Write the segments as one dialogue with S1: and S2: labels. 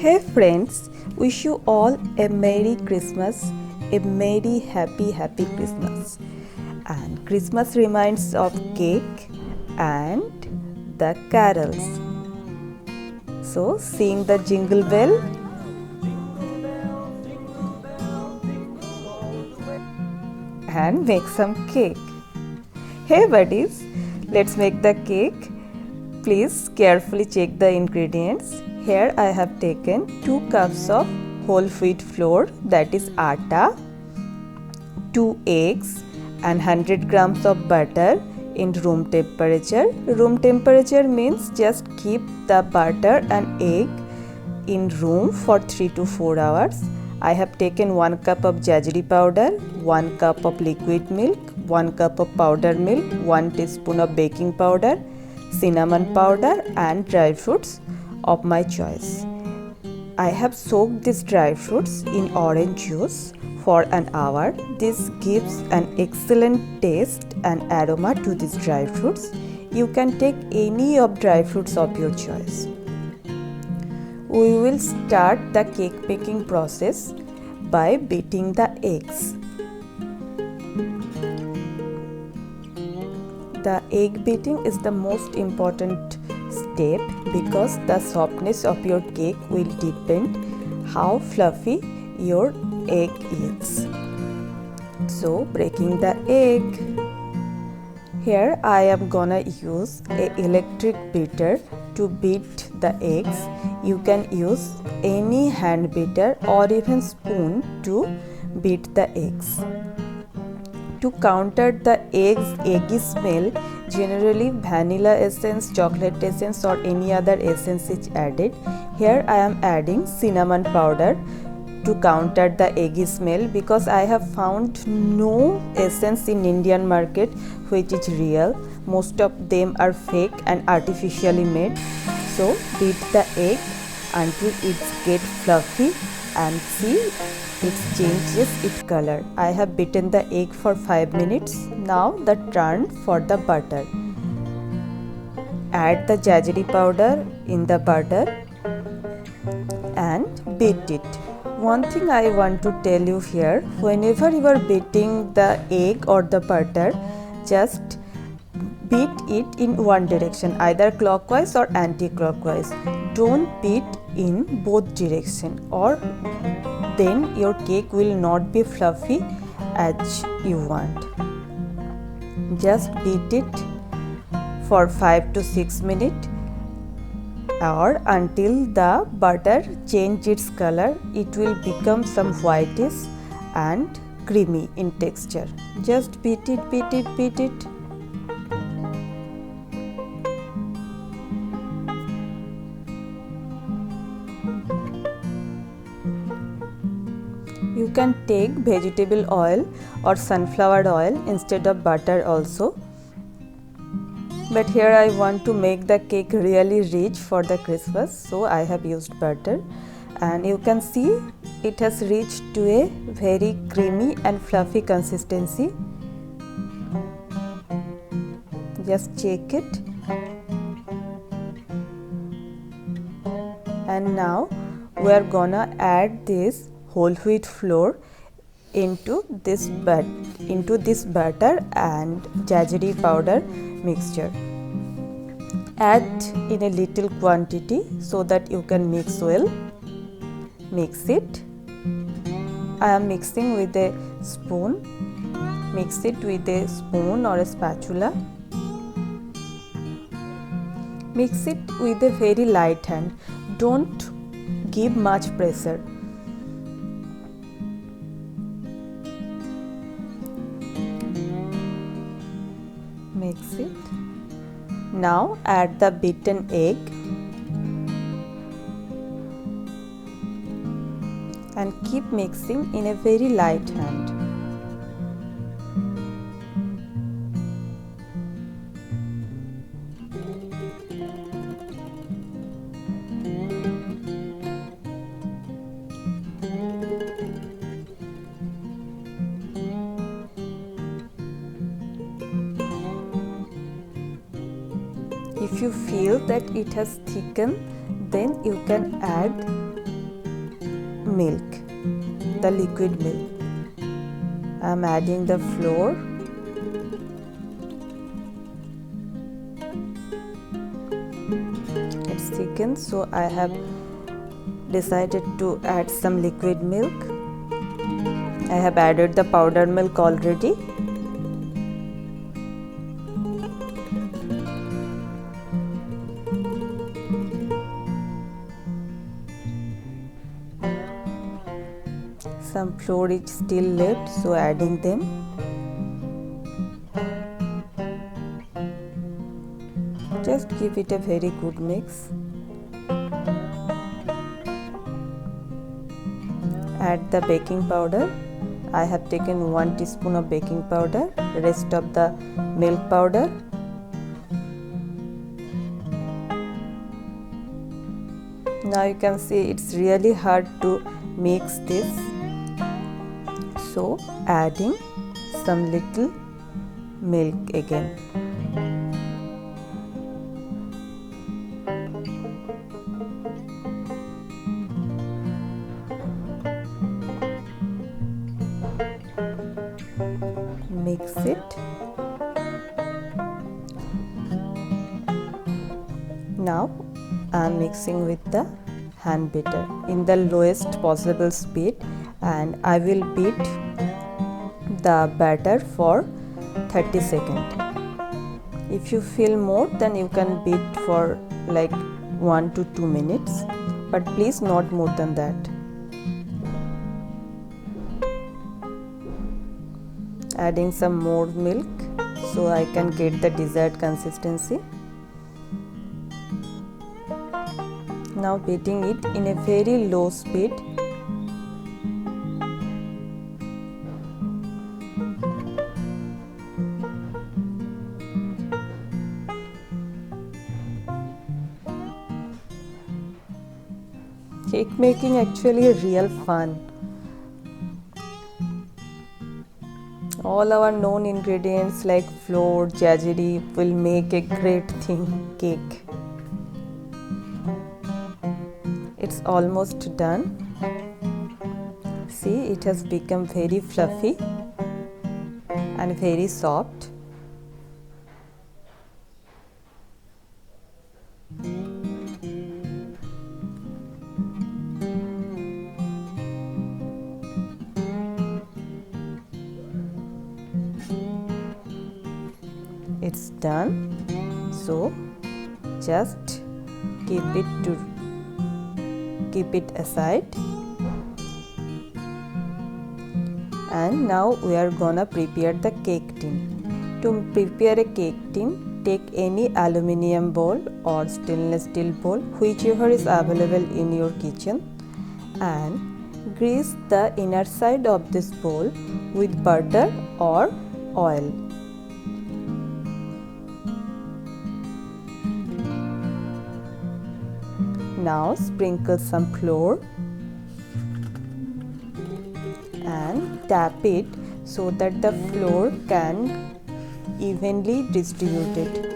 S1: Hey friends, wish you all a Merry Christmas, a Merry Happy Christmas. And Christmas reminds of cake and the carols. So sing the jingle bell and make some cake. Hey buddies, let's make the cake. Please carefully check the ingredients. Here I have taken 2 cups of whole wheat flour, that is atta, 2 eggs and 100 grams of butter in room temperature. Room temperature means just keep the butter and egg in room for 3 to 4 hours. I have taken 1 cup of jaggery powder, 1 cup of liquid milk, 1 cup of powdered milk, 1 teaspoon of baking powder, cinnamon powder and dry fruits of my choice. I have soaked these dry fruits in orange juice for an hour. This gives an excellent taste and aroma to these dry fruits. You can take any of dry fruits of your choice. We will start the cake baking process by beating the eggs. The egg beating is the most important step because the softness of your cake will depend how fluffy your egg is. So breaking the egg. Here I am gonna use an electric beater to beat the eggs. You can use any hand beater or even spoon to beat the eggs. To counter the eggy smell, generally vanilla essence, chocolate essence or any other essence is added. Here I am adding cinnamon powder to counter the eggy smell because I have found no essence in Indian market which is real. Most of them are fake and artificially made. So beat the egg until it gets fluffy and see it changes its color. I have beaten the egg for 5 minutes. Now the turn for the butter. Add the jaggery powder in the butter and beat it. One thing I want to tell you here, whenever you are beating the egg or the butter, just beat it in one direction, either clockwise or anti-clockwise. Don't beat in both directions, or then your cake will not be fluffy as you want. Just beat it for 5 to 6 minutes or until the butter changes its color. It will become some whitish and creamy in texture. Just beat it, beat it, beat it. You can take vegetable oil or sunflower oil instead of butter also. But here I want to make the cake really rich for the Christmas, so I have used butter. And you can see it has reached to a very creamy and fluffy consistency. Just check it. And now we are gonna add this whole wheat flour into this butter and jaggery powder mixture. Add in a little quantity so that you can mix well. Mix it. I am mixing with a spoon. Mix it with a spoon or a spatula. Mix it with a very light hand. Don't give much pressure. Mix it. Now add the beaten egg and keep mixing in a very light hand. If you feel that it has thickened, then you can add milk, the liquid milk. I am adding the flour. It's thickened, so I have decided to add some liquid milk. I have added the powdered milk already. Some flour is still left, so adding them. Just give it a very good mix. Add the baking powder. I have taken 1 teaspoon of baking powder, rest of the milk powder. Now you can see it's really hard to mix this. So adding some little milk again. Mix it. Now I am mixing with the hand beater in the lowest possible speed, and I will beat the batter for 30 seconds. If you feel more, then you can beat for like 1 to 2 minutes, but please not more than that. Adding some more milk so I can get the desired consistency. Now beating it in a very low speed. Cake making actually real fun. All our known ingredients like flour, jaggery will make a great thing cake. It's almost done. See, it has become very fluffy and very soft. It's done. So just keep it aside. And now we are gonna prepare the cake tin. To prepare a cake tin, take any aluminium bowl or stainless steel bowl, whichever is available in your kitchen, and grease the inner side of this bowl with butter or oil. Now sprinkle some flour and tap it so that the flour can evenly distributed.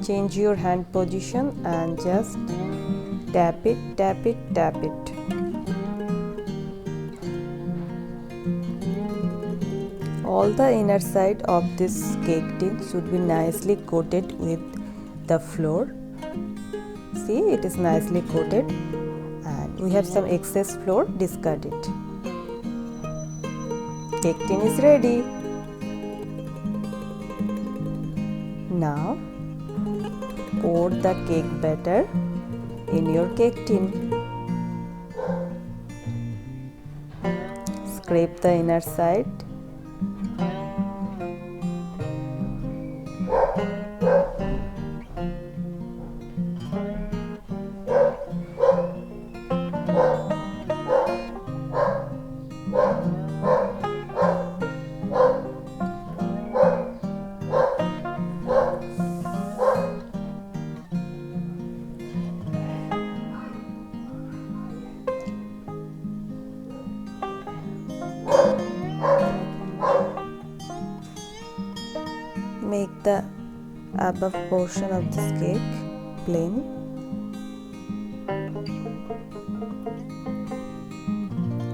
S1: Change your hand position and just tap it, tap it, tap it. All the inner side of this cake tin should be nicely coated with the flour. See, it is nicely coated, and we have some excess flour, discard it. Cake tin is ready. Now pour the cake batter in your cake tin. Scrape the inner side. Make the above portion of this cake, plain.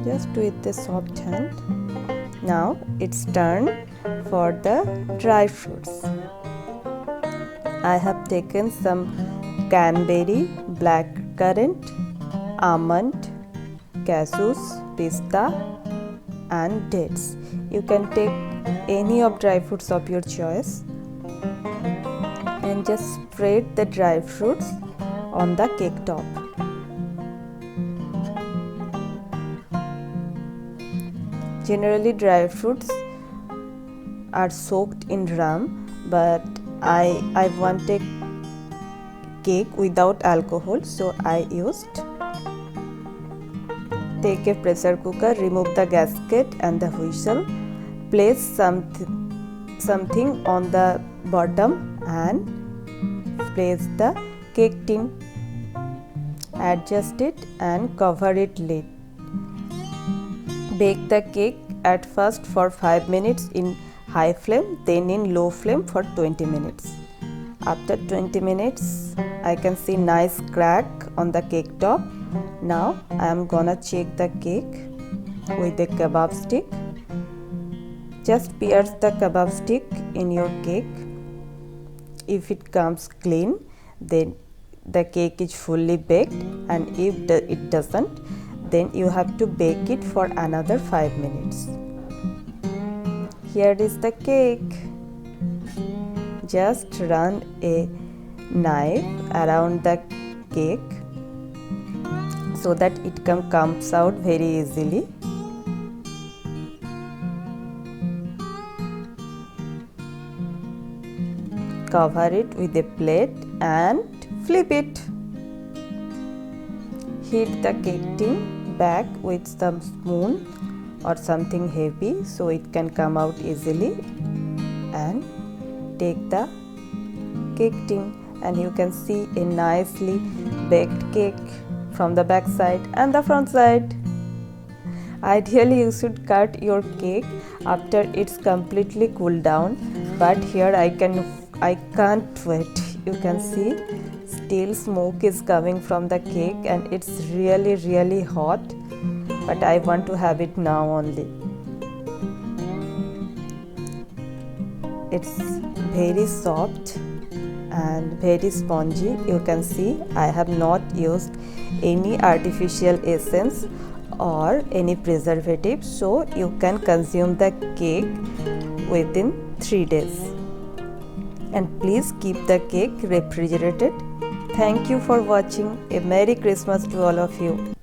S1: Just with the soft hand. Now it's turn for the dry fruits. I have taken some cranberry, blackcurrant, almond, cashews, pista and dates. You can take any of dry fruits of your choice and just spread the dry fruits on the cake top. Generally dry fruits are soaked in rum, but I want a cake without alcohol, so I used. Take a pressure cooker, remove the gasket and the whistle, place something on the bottom and place the cake tin, adjust it and cover it lid. Bake the cake at first for 5 minutes in high flame, then in low flame for 20 minutes. After 20 minutes, I can see nice crack on the cake top. Now I am gonna check the cake with a kebab stick. Just pierce the kebab stick in your cake. If it comes clean, then the cake is fully baked, and if it doesn't, then you have to bake it for another 5 minutes. Here is the cake. Just run a knife around the cake so that it comes out very easily. Cover it with a plate and flip it. Heat the cake tin back with some spoon or something heavy so it can come out easily, and take the cake tin, and you can see a nicely baked cake from the back side and the front side. Ideally you should cut your cake after it's completely cooled down, but here I can't wait. You can see still smoke is coming from the cake and it's really hot, but I want to have it now only. It's very soft and very spongy. You can see I have not used any artificial essence or any preservative, so you can consume the cake within 3 days. And please keep the cake refrigerated. Thank you for watching. A Merry Christmas to all of you.